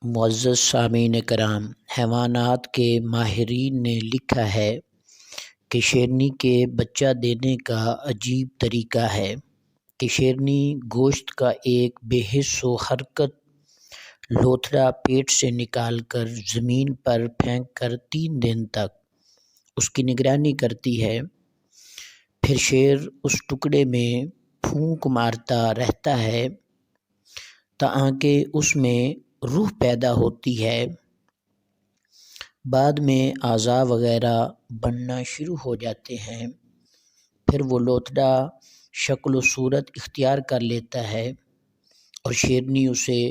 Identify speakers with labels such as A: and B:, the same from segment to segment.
A: معزز سامعین کرام، حیوانات کے ماہرین نے لکھا ہے کہ شیرنی کے بچہ دینے کا عجیب طریقہ ہے کہ شیرنی گوشت کا ایک بے حس و حرکت لوتھڑا پیٹ سے نکال کر زمین پر پھینک کر 3 دن تک اس کی نگرانی کرتی ہے۔ پھر شیر اس ٹکڑے میں پھونک مارتا رہتا ہے تاکہ اس میں روح پیدا ہوتی ہے۔ بعد میں اعضاء وغیرہ بننا شروع ہو جاتے ہیں۔ پھر وہ لوتھڑا شکل و صورت اختیار کر لیتا ہے اور شیرنی اسے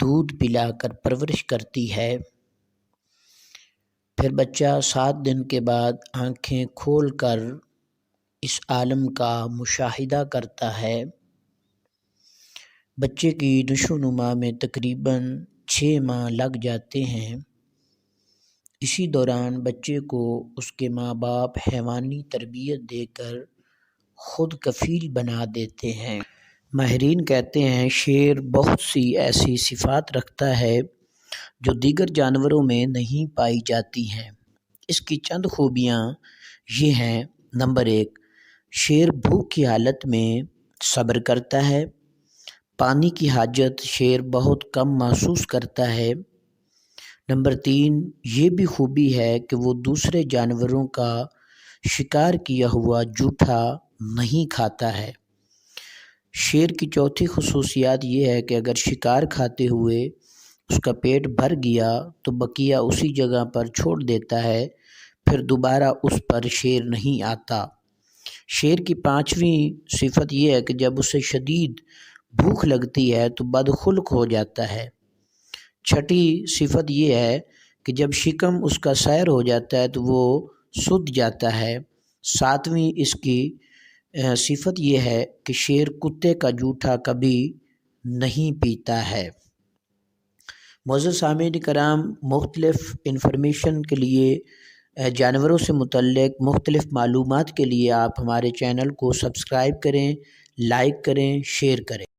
A: دودھ پلا کر پرورش کرتی ہے۔ پھر بچہ 7 دن کے بعد آنکھیں کھول کر اس عالم کا مشاہدہ کرتا ہے۔ بچے کی نشو و نما میں تقریباً 6 ماہ لگ جاتے ہیں۔ اسی دوران بچے کو اس کے ماں باپ حیوانی تربیت دے کر خود کفیل بنا دیتے ہیں۔ ماہرین کہتے ہیں شیر بہت سی ایسی صفات رکھتا ہے جو دیگر جانوروں میں نہیں پائی جاتی ہیں۔ اس کی چند خوبیاں یہ ہیں: نمبر 1، شیر بھوک کی حالت میں صبر کرتا ہے۔ پانی کی حاجت شیر بہت کم محسوس کرتا ہے۔ نمبر 3، یہ بھی خوبی ہے کہ وہ دوسرے جانوروں کا شکار کیا ہوا جوٹھا نہیں کھاتا ہے۔ شیر کی چوتھی خصوصیات یہ ہے کہ اگر شکار کھاتے ہوئے اس کا پیٹ بھر گیا تو بقیہ اسی جگہ پر چھوڑ دیتا ہے، پھر دوبارہ اس پر شیر نہیں آتا۔ شیر کی 5ویں صفت یہ ہے کہ جب اسے شدید بھوک لگتی ہے تو بدخلق ہو جاتا ہے۔ 6ٹھی صفت یہ ہے کہ جب شکم اس کا سیر ہو جاتا ہے تو وہ سوت جاتا ہے۔ 7ویں اس کی صفت یہ ہے کہ شیر کتے کا جوٹھا کبھی نہیں پیتا ہے۔ معزز سامعین کرام، مختلف انفارمیشن کے لیے، جانوروں سے متعلق مختلف معلومات کے لیے آپ ہمارے چینل کو سبسکرائب کریں، لائک کریں، شیئر کریں۔